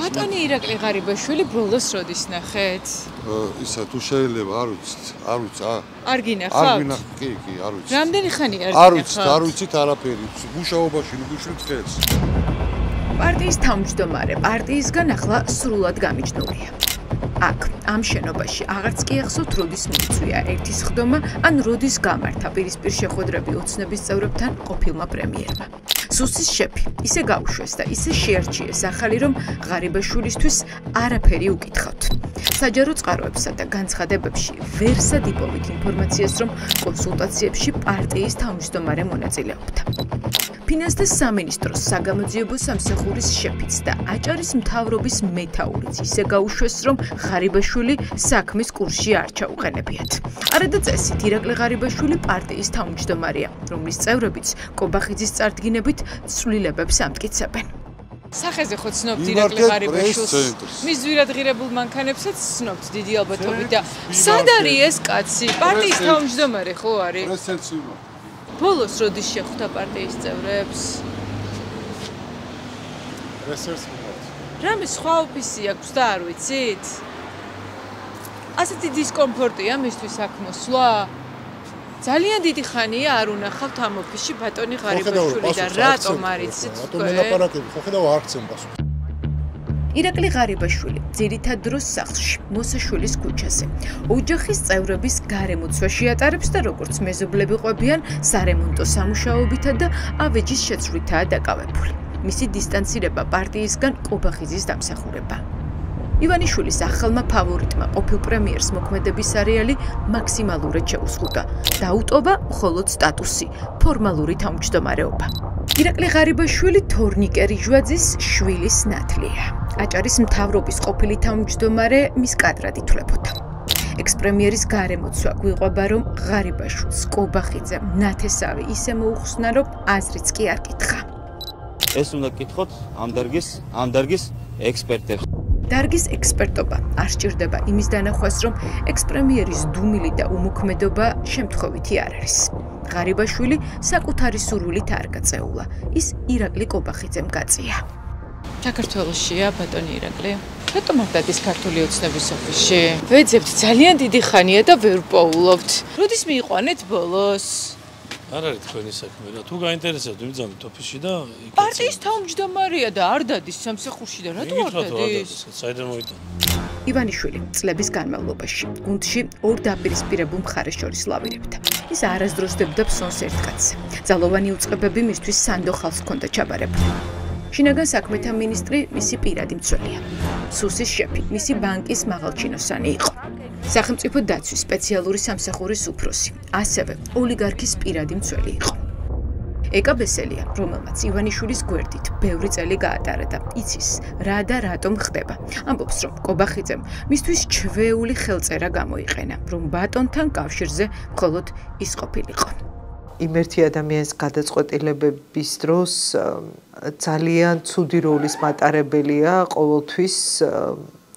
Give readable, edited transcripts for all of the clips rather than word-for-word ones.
ბატონი ირაკლი ღარიბაშვილი ბოლოს როდის ნახეთ? ისა თუ შეიძლება არ ვიცი. არ გინახავთ? კი, არ ვიცი. რამდენი ხანი არ ვიცით არაფერი. მუშაობაში ვიშვით ხელს. პარტიის თავმჯდომარე პარტიისგან ახლა სრულად გამიჯნულია. აქ ამ შენობაში აღარც კი ახსოვთ როდის მიიწვია ერთის ხდომა ან როდის გამართა პირისპირ შეხვედრები ოცნების წევრებთან ყოფილმა პრემიერმა. სუსის შეფი ისე გაუშვეს და ისე შეარჩიეს ახალი რომ ღარიბაშვილისთვის არაფერი უკითხავთ. საჯარო წყაროებსა და განცხადებებში ვერსად იპოვით ინფორმაციას რომ კონსულტაციებში პარტიის თავმჯდომარე მონაწილეობდა. ფინანსთა სამინისტროს საგამოძიებო სამსახურის შეფიც და აჭარის მთავრობის მეთაურიც ისე გაუშვეს რომ ღარიბაშვილი საქმის კურსში არ ჩაუყენებიათ. არადა წესით ირაკლი ღარიბაშვილი პარტიის თავმჯდომარეა, რომლის წევრებიც კობახიძის წარდგინებით ცვლილებებს ამტკიცებენ. სახეზე ხო ცნობთ ირაკლი ღარიბაშვილს? მის ძვირადღირებულ მანქანებსაც ცნობთ დიდი ალბათობით და სად არის ეს კაცი? პარტიის თავმჯდომარე ხო არის? პრესენცია. ბოლოს როდის შეხვდა პარტიის წევრებს? რამე სხვა ოფისი აქვს და არ ვიცით? ასეთი დისკომფორტია მისთვის აქ მოსვლა? ძალიან დიდი ხანია არ უნახავთ ამ ოფისში ბატონი ღარიბაშვილი და რატომ არ იცით თქვენ? ირაკლი ღარიბაშვილი ძირითად დროს სახლში მოსაშვილის ქუჩაზე ოჯახის წევრების გარემოცვაში ატარებს და როგორც მეზობლები ყვებიან სარემონტო სამუშაოებითა და ავეჯის შეცვლითაა დაკავებული. მისი დისტანცირება პარტიისგან კობახიძის დამსახურება. ივანიშვილის ახალმა ფავორიტმა ყოფილ პრემიერს მოქმედების არეალი მაქსიმალურად შეუსხუდა. დაუტოვა მხოლოდ სტატუსი, ფორმალური თავმჯდომარეობა. ირაკლი ღარიბაშვილი თორნიკე ჟვაძის შვილის ნათლია. აჭარის მთავრობის ყოფილი თავმჯდომარე მის კადრად ითვლებოდა. ექს-პრემიერის გარემოცვა გვიყვება რომ ღარიბაშვილს კობახიძემ ნათესავი ისე მოუხსნა რომ აზრიც კი არ კითხა. ეს უნდა გკითხოთ ამ დარგის ექსპერტებს. დარგის ექსპერტობა არ სჭირდება იმის დანახვას რომ ექს-პრემიერის დუმილი და უმოქმედობა შემთხვევითი არ არის. ღარიბაშვილი საკუთარი სურვილით არ გაწეულა. ის ირაკლი კობახიძემ გაწია. საქართველოშია ბატონი ირაკლი? რატომ არ დადის ქართული ოცნების ოფისში? ვეძებთ ძალიან დიდი ხანია და ვერ პოულობთ. როდის მიიყვანეთ ბოლოს? არ არის თქვენი საქმე რა. თუ გაინტერესებთ ვიბძამით ოფისში და პარტიის თავმჯდომარეა და არ დადის სამსახურში და რატო არ დადის? საიდან მოიტანა? ივანიშვილი წლების განმავლობაში გუნდში ორ დაპირისპირებულ მხარეს შორის ლავირებდა. ის არასდროს დებდა ფსონს ერთ კაცზე. ძალოვანი უწყებები მისთვის სანდო ხალხს ჰქონდა ჩაბარებული. შინაგან საქმეთა მინისტრი მისი პირადი მცველია. სუსის შეფი მისი ბანკის მაღალჩინოსანი იყო. სახელმწიფო დაცვის სპეციალური სამსახურის უფროსი, ასევე ოლიგარქის პირადი მცველი იყო. ეკა ბესელია, რომელმაც ივანიშვილის გვერდით ბევრი წელი გაატარა და იცის რა და რატომ ხდება. ამბობს, რომ კობახიძემ მისთვის ჩვეული ხელწერა გამოიყენა, რომ ბატონთან კავშირზე მხოლოდ ის ყოფილიყო. იმ ერთი ადამიანის გადაწყვეტილებების დროს ძალიან ცუდი როლის მატარებელია ყოველთვის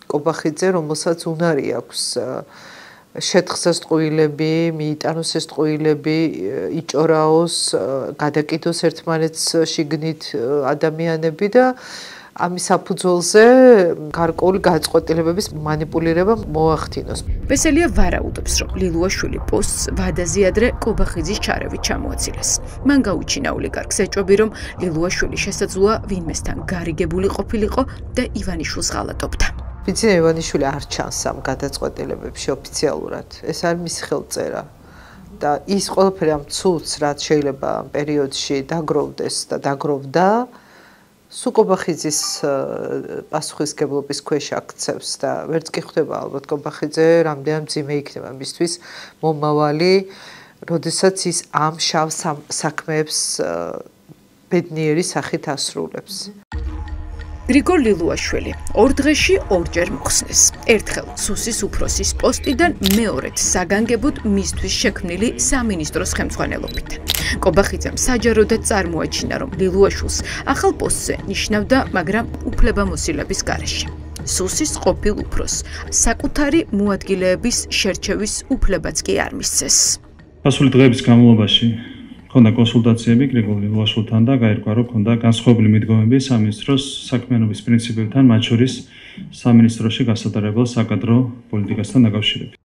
კობახიძე, რომელსაც უნარი აქვს შეთხსას ტყუილები, მიიტანოს ეს ტყუილები, იჭორაოს, გადაკიდოს ერთმანეთს შიგნით ადამიანები და ამის საფუძველზე გარკვეული გადაწყვეტილებების მანიპულირება მოახდინოს. ბესელია ვარაუდობს, რომ ლილუაშვილი პოსტს ვადაზე ადრე კობახიძის ჩარევით ჩამოაცილეს. მან გაუჩინა ოლიგარქს ეჭვები, რომ ლილუაშვილი შესაძლოა ვინმესთან გარიგებული ყოფილიყო და ივანიშვილს ღალატობდა. ვიცი, ივანიშვილი არ ჩანს ამ გადაწყვეტილებებში ოფიციალურად. ეს არის მისი ხელწერა. და ის ყველაფერი ამ ცუდს, რაც შეიძლება ამ პერიოდში დაგროვდეს და დაგროვდა, კობახიძის პასუხისგებლობის ქვეშ აქცევს და ვერც კი ხვდება ალბათ კობახიძე რამდენად მძიმე იქნება მისთვის მომავალი, როდესაც ის ამ შავ საქმეებს ბედნიერი სახით ასრულებს. გრიგორ ლილუაშვილი ორ დღეში ორჯერ მოხსნეს. ერთხელ სუსის უფროსის პოსტიდან, მეორედ საგანგებოდ მისთვის შექმნილი სამინისტროს ხელმძღვანელობით. კობახიძემ საჯაროდად წარმოაჩინა, რომ ლილუაშვილს ახალ პოსტზე ნიშნავდა, მაგრამ უფლებამოსილების გარეშე. სუსის ყოფილ უფროსს საკუთარი მოადგილეების შერჩევის უფლებაც კი არ მისცეს. გასული დღეების განმავლობაში ქონდა კონსულტაციები გრიგოლ ლილუაშვილთან და გაირკვა, რომ ქონდა განსხვავებული მიდგომები სამინისტროს საქმიანობის პრინციპებთან, მათ შორის სამინისტროში გასატარებელ საკადრო პოლიტიკასთან დაკავშირებით.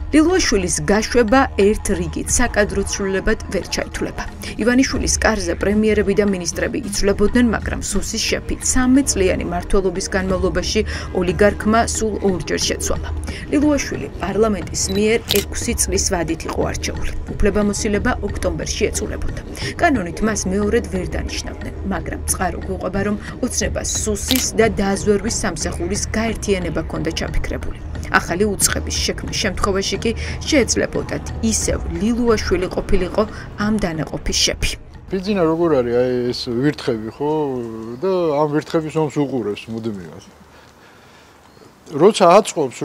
ლილუაშვილის გაშვება ერთ რიგით საკადრო ცვლილებად ვერ ჩაითვლება. ივანიშვილის კარზე პრემიერები და მინისტრები იცვლებოდნენ, მაგრამ სუსის შეფი 13 წლიანი მმართველობის განმავლობაში ოლიგარქმა სულ ორჯერ შეცვალა. ლილუაშვილი პარლამენტის მიერ 6 წლის ვადით იყო არჩეული. უფლებამოსილება ოქტომბერში ეწულებოდა. კანონით მას მეორედ ვერ დანიშნავდნენ, მაგრამ წყარო გვიყვება, რომ ოცნებას სუსის და დააზვერვის სამსახურის გაერთიანება ჰქონდა ჩაფიქრებული. ახალი უწყების შექმნის შემთხვევაში კი შეეძლებოდათ ისევ ლილუაშვილი ყოფილიყო ამ დანაყოფის შეფი. ბიძინა როგორ არის აი ეს ვირთხები ხო და ამ ვირთხების ომს უყურებს მუდმივად. როცა აწყობს,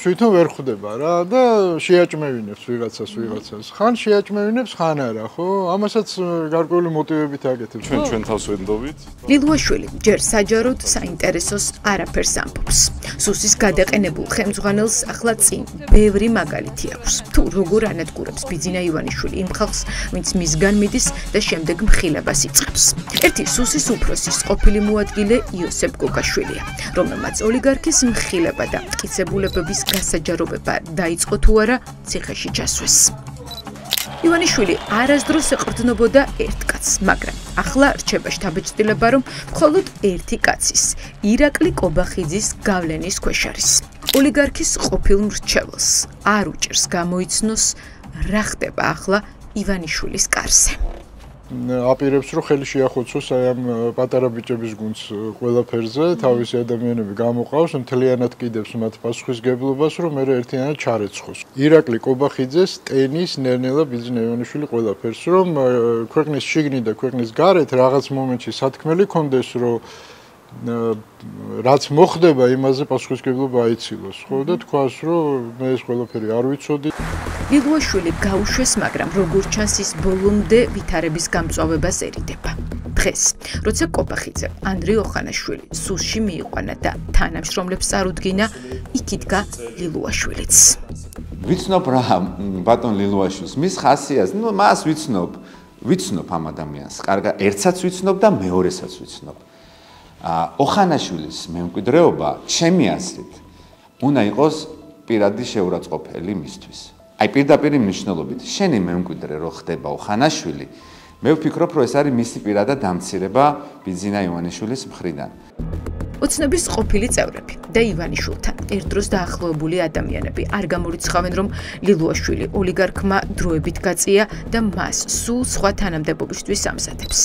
ვითომ ვერ ხვდება რა და შეაჭმევინებს ვიღაცას. ხან შეაჭმევინებს, ხან არა, ხო? ამასაც გარკვეული მოტივებით აკეთებს. ჩვენ თავს ვენდობით. ლილუაშვილი ჯერ საჯაროდ საინტერესოს არაფერს ამბობს. სუსის გადაყენებულ ხელმძღვანელს ახლა წინ ბევრი მაგალითი აქვს. თუ როგორ ანადგურებს ბიძინა ივანიშვილი იმ ხალხს, ვინც მისგან მიდის და შემდეგ მხილებას იწყებს. ერთი სუსის უფროსის ყოფილი მოადგილე იოსებ გოგაშვილია, რომელმაც ოლიგარქის ხილება და მტკიცებულებების გასაჯაროება დაიწყო თუ არა ციხეში ჩასვეს. ივანიშვილი არასდროს ეყრდნობოდა ერთ კაცს, მაგრამ ახლა რჩება შთაბეჭდილება, რომ მხოლოდ ერთი კაცის, ირაკლი კობახიძის გავლენის ქვეშ არის. ოლიგარქის ყოფილ მრჩეველს არ უჭირს გამოიცნოს, რა ხდება ახლა ივანიშვილის კარზე. აპირებს რომ ხელი შეახოცოს აი ამ პატარა ბიჭების გუნდს ყველაფერზე, თავისი ადამიანები გამოყავს, მთლიანად კიდევს მათ პასუხისგებლობას, რომ მე ერთიანად ჩარეცხოს. ირაკლი კობახიძეს ტენის ნელ-ნელა ბიძინა ივანიშვილი ყველაფერს, რომ ქვეყნის შიგნით და ქვეყნის გარეთ რაღაც მომენტში სათქმელი კონდეს, რომ რაც მოხდება, იმაზე პასუხისგებლობა აიცილოს, ხო და თქვას, რომ მე ეს ყველაფერი არ ვიცოდი. ლილუაშვილი გაუშვეს, მაგრამ როგორც ჩანს ის ბოლომდე ვითარების გამწვავებას ერიდება. დღეს, როცა კობახიძე ანდრე ოხანაშვილი სუსში მიიყვანა და თანამშრომლებს წარუდგინა, იქ იდგა ლილუაშვილიც. ვიცნობ რა ბატონ ლილუაშვილს, მის ხასიათს, მას ვიცნობ ამ ადამიანს. კარგად, ერთსაც ვიცნობ და მეორესაც ვიცნობ. ოხანაშვილის მემკვიდრეობა, ჩემი აზრით, უნდა იყოს პირადი შეურაცხყოფელი მისთვის. აი პირდაპირ მნიშვნელობით, შენი მემკვიდრე რო ხდება ოხანაშვილი, მე ვფიქრობ, რომ ეს არის მისი პირადა დამცირება ბიძინა ივანიშვილის მხრიდან. ოცნების ყოფილი წევრები და ივანიშვილთან ერთდროს დაახლოებული ადამიანები არ გამორიცხავენ, რომ ლილუაშვილი ოლიგარქმა დროებით გაწია და მას სულ სხვა თანამდებობისთვის ამზადებს.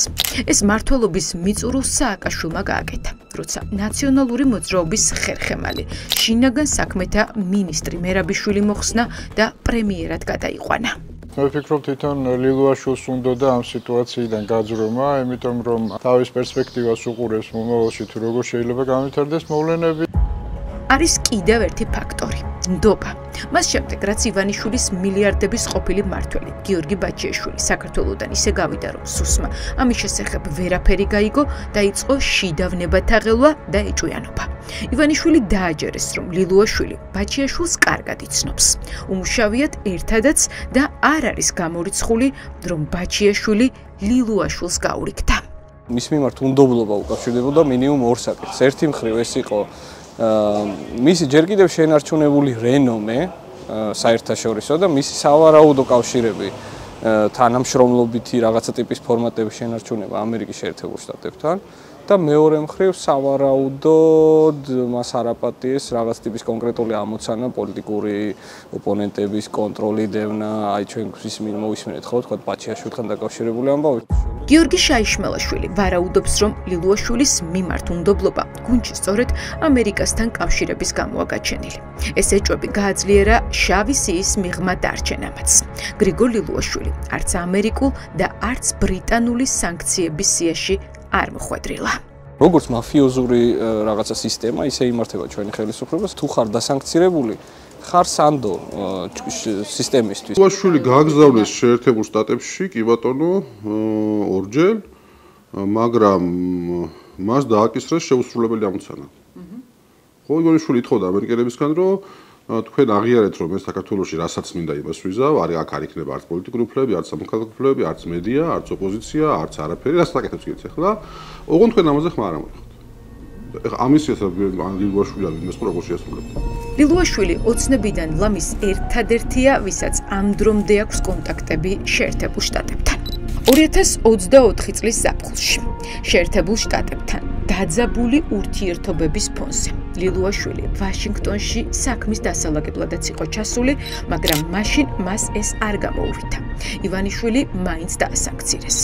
ეს მმართველობის მიწურულს სააკაშვილმა გააკეთა, როცა ნაციონალური მოძრაობის ხერხემალი, შინაგან საქმეთა მინისტრი მერაბიშვილი მოხსნა და პრემიერად გადაიყვანა. მე ვფიქრობ, თვითონ ლილუაშვილს უნდოდა ამ სიტუაციიდან გაძრომა, იმიტომ რომ თავის პერსპექტივას უყურებს მომავალში თუ როგორ შეიძლება განვითარდეს მოვლენები. არის კიდევ ერთი ფაქტორი, ნდობა. მას შემდეგ, რაც ივანიშვილის მილიარდების ყოფილი მმართველი გიორგი ბაჩიაშვილი საქართველოდან ისე გავიდა, რომ სუსმა ამის შესახებ ვერაფერი გაიგო, დაიწყო შიდავნებათა ღელვა და ეჭვიანობა. ივანიშვილი დააჯერეს, რომ ლილუაშვილი ბაჩიაშვილს კარგად იცნობს. უმუშავიათ ერთადაც და არ არის გამორიცხული, რომ ბაჩიაშვილი ლილუაშვილს გაურიგდა. მის მიმართ უნდობლობა უკავშირდებოდა მინიმუმ ორ საკითხს. ერთი მხრივ ეს იყო მისი ჯერ კიდევ შენარჩუნებული რენომე საერთაშორისო და მისი სავარაუდო კავშირები თანამშრომლობითი რაღაცა ტიპის ფორმატების შენარჩუნება ამერიკის შეერთებულ შტატებთან და მეორე მხრივ სავარაუდოდ მას არაპატიეს რაღაც ტიპის კონკრეტული ამოცანა პოლიტიკური ოპონენტების კონტროლი დევნა, აი ჩვენ მოვისმენთ ხო თქვა ბაჩიაშვილთან დაკავშირებული ამბავი. გიორგი შაიშმელაშვილი ვარაუდობს, რომ ლილუაშვილის მიმართ უნდობლობა გუნდში სწორედ ამერიკასთან კავშირების გამოა გაჩენილი. ეს ეჭვები გააძლიერა შავი სიის მიღმა დარჩენამაც. გრიგოლ ლილუაშვილი არც ამერიკულ და არც ბრიტანული სანქციების სიაში არ მოხვედრილა. როგორც მაფიოზური რაღაცა სისტემა, ისე იმართება ჩვენი ხელისუფლებას, თუ ხარ დასანქცირებული, ხარ სანდო სისტემისთვის. ლილუაშვილი გააგზავნეს შეერთებულ შტატებში, კი ბატონო, ორჯერ, მაგრამ მას დააკისრეს შეუსრულებელი ამოცანა. ხო, ივანიშვილი ითხოვდა ამერიკელებისგან, რომ თქვენ აღიარეთ, რომ ეს საქართველოში რასაც მინდა იმას ვიზავ, აქ არ იქნება არც პოლიტიკური უფლებები, არც სამოქალაქო უფლებები, არც მედია, არც ოპოზიცია, არც არაფერი, რაც საკეთებს გეთ ახლა. ოღონდ თქვენ ამაზე ხმა არ ამოიხოთ. ამისიაც ლილუაშვილი არ მინდა როგორ შეასრულებთ. ლილუაშვილი ოცნებიდან ლამის ერთადერთია, ვისაც ამ დრომდე აქვს კონტაქტები შეერთებულ შტატებთან. 2024 წლის ზაფხულში შეერთებულ შტატებთან დაძაბული ურთიერთობების ფონზე ლილუაშვილი ვაშინგტონში საქმის დასალაგებლადაც იყო ჩასული, მაგრამ მაშინ მას ეს არ გამოუვიდა. ივანიშვილი მაინც დაასანქცირეს.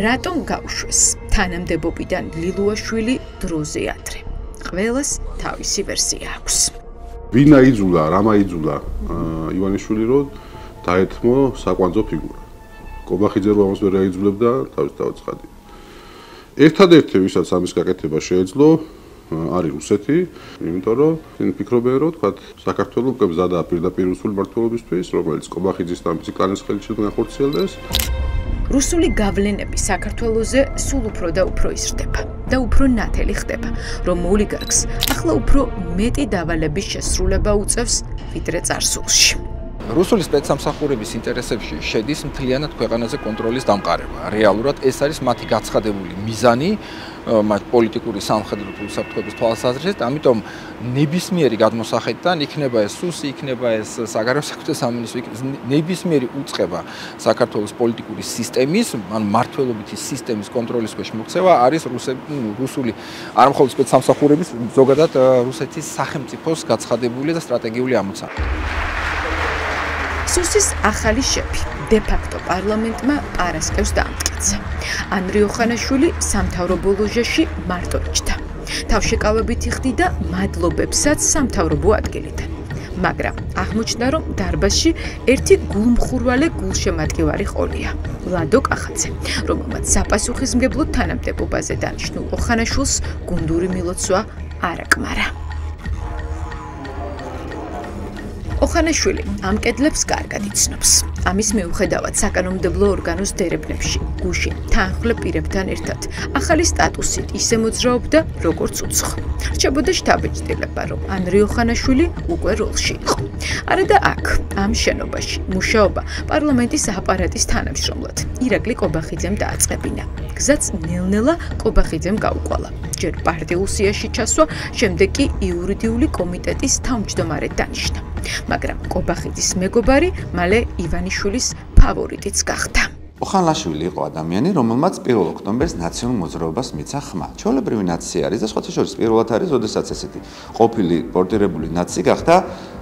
რატომ გაუშვეს თანამდებობიდან ლილუაშვილი დროზე ადრე? ყველას თავისი ვერსია აქვს. ვინ აიძულა, რამ აიძულა ივანიშვილი რომ დაეთმო საკვანძო ფიგურა. კობახიძე რომ ამას ვერ აიძულებდა, თავის დავაცხადი. ერთადერთი, ვისაც ამის გაკეთება შეეძლო, არის რუსეთი, იმიტომ რომ ისინი ფიქრობენ, რომ თქვა საქართველოს უკვე მზადაა პირდაპირ რუსული მმართველობისთვის, რომელიც კობახიძის და მისი კლანის ხელით შედგა განხორციელდეს. რუსული გავლენები საქართველოზე სულ უფრო და უფრო იზრდება და უფრო ნათელი ხდება, რომ ოლიგარქს ახლა უფრო მეტი დავალების შესრულება უწევს ვიდრე წარსულში. რუსული სპეცსამსახურების ინტერესებში შედის მთლიანად ქვეყანაზე კონტროლის დამყარება. რეალურად ეს არის მათი გაცხადებული მიზანი, მათ პოლიტიკური სამხედრო უსაფრთხოების თვალსაზრისით, ამიტომ ნებისმიერი გადმოსახედიდან იქნება ეს სუსი, იქნება ეს საგარეო საქმეთა სამინისტრო, ნებისმიერი უწყება საქართველოს პოლიტიკური სისტემის, ან მმართველობითი სისტემის კონტროლის ქვეშ მოქცევა არის რუსული არ მხოლოდ სპეცსამსახურების, ზოგადად რუსეთის სახელმწიფოს გაცხადებული და სტრატეგიული ამოცანა. სუსის ახალი შეფი დე-ფაქტო პარლამენტმა პარასკევს დაამტკიცა. ანდრიო ხანაშვილი სამთავრობო ლოჟაში მარტო იჯდა. თავშეკავებით იხდიდა მადლობებსაც სამთავრობო ადგილიდან. მაგრამ აღმოჩნდა, რომ დარბაზში ერთი გულმხურვალე გულშემატკივარი ყოლია. ლადო კახაძე, რომელმაც საპასუხისმგებლო თანამდებობაზე დანიშნულ ხანაშვილს გუნდური მილოცვა არ აკმარა. ოხანაშვილი ამ კედლებს კარგად იცნობს. ამის მიუხედავად საკანონმდებლო ორგანოს დერეფნებში გუშინ თანხმლებ პირებთან ერთად ახალი სტატუსით ისე მოძრაობდა, როგორც უცხო. რჩებოდა შთაბეჭდილება, რომ ანდრიო ხანაშვილი უკვე როლში იყო. არადა აქ, ამ შენობაში, მუშაობა პარლამენტის აპარატის თანამშრომლად ირაკლი კობახიძემ დააწყებინა. გზაც ნელ-ნელა კობახიძემ გაუყვალა. ჯერ პარტიულ სიაში ჩასვა, შემდეგ კი იურიდიული კომიტეტის თავმჯდომარედ დანიშნა. მაგრამ კობახიძის მეგობარი მალე ივანიშვილის ფავორიტიც გახდა. ოხანაშვილი იყო ადამიანი, რომელმაც 1 ოქტომბერს ნაციონალურ მოძრაობას მიცა ხმა. ჩვეულებრივი ნაცია არის და სხვათა შორის პირველად არის, როდესაც ესეთი ყოფილი პორტირებული ნაცი გახდა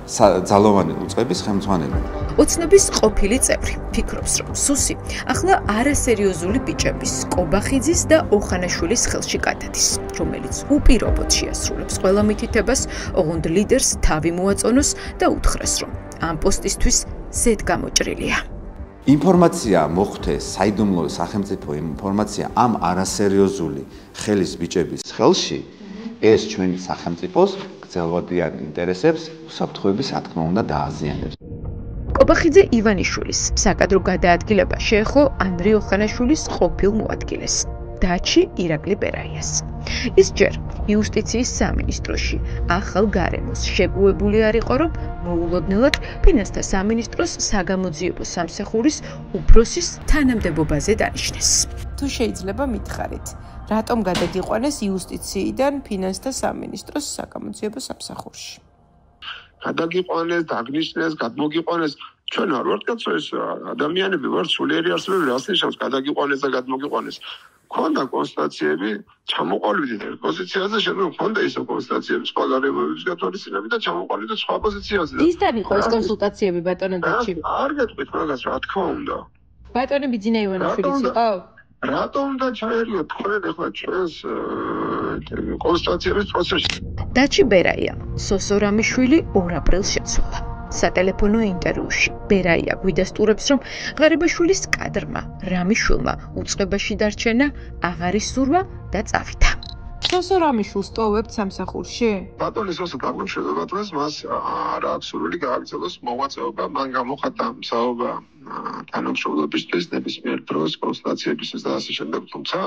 ძალოვანი უწყების ხელმძღვანელი. ოცნების ყოფილი წევრი ფიქრობს, რომ სუსი ახლა არასერიოზული ბიჭების კობახიძის და ოხანაშვილის ხელში გადადის, რომელიც უპირობოდ შეასრულებს ყველა მითითებას, ოღონდ ლიდერს თავი მოაწონოს და უთხრას, რომ ამ პოსტისთვის ზედ გამოჭრილია. ინფორმაცია მოხვდეს საიდუმლო სახელმწიფო ინფორმაცია ამ არასერიოზული ხელის ბიჭების ხელში, ეს ჩვენ სახელმწიფოს გრძელვადიან ინტერესებს უსაფრთხოების რა თქმა უნდა დააზიანებს. კობახიძე ივანიშვილის საკადრო გადაადგილება შეეხო ანდრიო ხანაშვილის ყოფილ მოადგილეს, დაჩი ირაკლი ბერაიას. ის ჯერ იუსტიციის სამინისტროში ახალ გარემოს შეგუებული არ იყო, რომ მოულოდნელად ფინანსთა სამინისტროს საგამოძიებო სამსახურის უფროსის თანამდებობაზე დანიშნეს. თუ შეიძლება მითხარით, რატომ გადაგიყვანეს იუსტიციიდან ფინანსთა სამინისტროს საგამოძიებო სამსახურში? გადაგიყვანეს, დაგნიშნეს, გადმოგიყვანეს. ჩვენ არ ვართ კაცო ეს ადამიანები ვართ სულიერი არსებები, რას ნიშნავს გადაგიყვანეს და გადმოგიყვანეს. ქონდა კონსტატაციები, ჩამოყალიბდით ერთ პოზიციაზე, შემდგომ ქონდა ისო კონსტატაციები სხვა გარემოების გათვალისწინებით და ჩამოყალიბდით სხვა პოზიციაზე. ისთან იყო ეს კონსულტაციები ბატონო დაჩი? არ გეტყვით მაგას, რა თქმა უნდა. ბატონი ბიძინა ივანიშვილის იყო? რატომ უნდა ჩაერიოთ თქვენ ახლა ჩვენს კონსტატაციების პროცესში? დაჩი ბერაია, სოსო რამიშვილი 2 აპრილს შეცვალა. სატელეფონო ინტერვიუში ბერაია გვიდასტურებს, რომ ღარიბაშვილის კადრმა რამიშვილმა უწყებაში დარჩენა აღარ ისურვა და წავიდა. სოსო რამიშვილს ტოვებთ სამსახურში? ბატონი სოსო დაგვემშვიდობა დღეს, მას არ აქვს სურვილი გააგრძელოს მოღვაწეობა, მან გამოხატა მსაობა თანამშრომლობისთვის ნებისმიერ დროს კონსტატაციებისთვის და ასე შემდეგ, თუმცა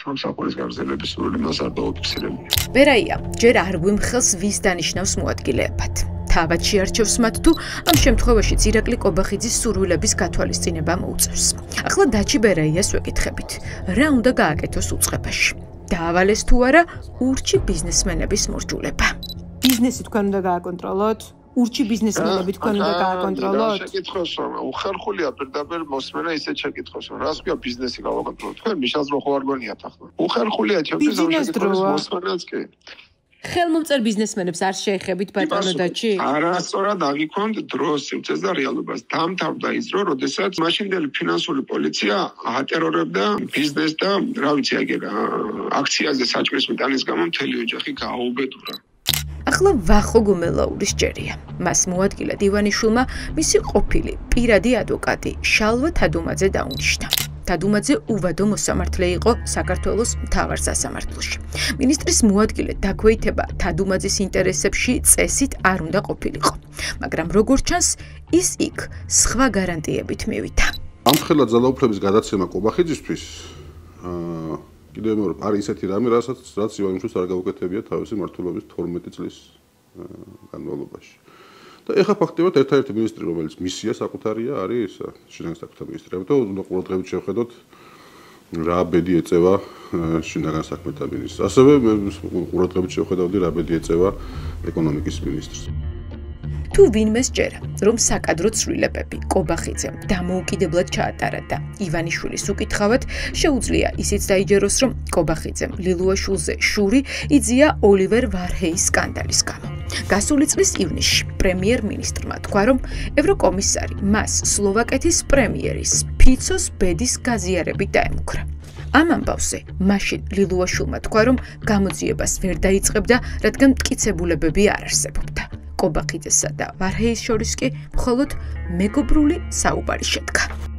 სამსახურის გაგრძელების სურვილი მას არ დაუფიქსირებია. ბერაია ჯერ არ გვიმხელს ვის დანიშნავს მოადგილეებად. თავად შეარჩევს მათ თუ ამ შემთხვევაში ირაკლი კობახიძის სურვილების გათვალისწინება მოუწევს. ახლა დაჩი ბერაიას ვეკითხებით, რა უნდა გააკეთოს უწყებაში? დაავალეს თუ არა ურჩი ბიზნესმენების მორჯულება. ბიზნესი თქვენ უნდა გააკონტროლოთ? ურჩი ბიზნესმენები თქვენ უნდა გააკონტროლოთ? შეკითხოს რომ უხერხულია პირდაპირ მოსმენა ისეთ შეკითხოს რომ რას ქვია ბიზნესი გავაკონტროლოთ? თქვენ მიშას რო ხო არ გონიათ ახლა. უხერხულია ჩემთვის ამ შეკითხვის მოსმენაც კი. ხელმომწერ ბიზნესმენებს არ შეეხებით ბატონო დაჩი? არასწორად აგიქონდ დროს, სივრცეს და რეალობას. დამთავრდა ის დრო, როდესაც მაშინდელი ფინანსური პოლიცია ატერორებდა ბიზნესს და რა ვიცი აგერ აქციაზე საჭმლის მიტანის გამო მთელი ოჯახი გააუბედურა. ახლა ვახო გუმელაურის ჯერია. მას მოადგილა დივანიშვილმა მისი ყოფილი პირადი ადვოკატი შალვა თადუმაძე დაუნიშნა. თადუმაძე უვადო მოსამართლე იყო საქართველოს მთავარ სასამართლოში. მინისტრის მოადგილე დაქვეითება თადუმაძის ინტერესებში წესით არ უნდა ყოფილიყო. მაგრამ როგორც ჩანს, ის იქ სხვა გარანტიებით მივიდა. ამხელა ძალაუფლების გადაცემა კობახიძისთვის კიდევ მეორე არის ისეთი რამე, რაც ივანიშვილს არ გაუკეთებია თავისი მმართველობის 12 წლის განმავლობაში. და ეხლა ფაქტობრივად ერთ-ერთი მინისტრი, რომელიც მისია საკუთარია, არის შინაგან საქმეთა მინისტრი. ამიტომ უნდა ყურადღებით შევხედოთ, რა ბედი ეწევა შინაგან საქმეთა მინისტრს. ასევე ყურადღებით შევხედავდი, რა ბედი ეწევა ეკონომიკის მინისტრს. თუ ვინმე სჯერა, რომ საკადრო ცვლილებები კობახიძემ დამოუკიდებლად ჩაატარა და ივანიშვილის უკითხავად, შეუძლია ისიც დაიჯეროს, რომ კობახიძემ ლილუაშვილზე შური იძია ოლივერ ვარჰეის სკანდალის გამო. გასული წლის ივნისში პრემიერ-მინისტრმა თქვა, რომ ევროკომისარი მას სლოვაკეთის პრემიერის ფიცოს ბედის გაზიარებით დაემუქრა. ამ ამბავზე მაშინ ლილუაშვილმა თქვა, რომ გამოძიებას ვერ დაიწყებდა, რადგან მტკიცებულებები არ არსებობდა. კობახიძესა და ვარჰეის შორის კი მხოლოდ მეგობრული საუბარი შედგა.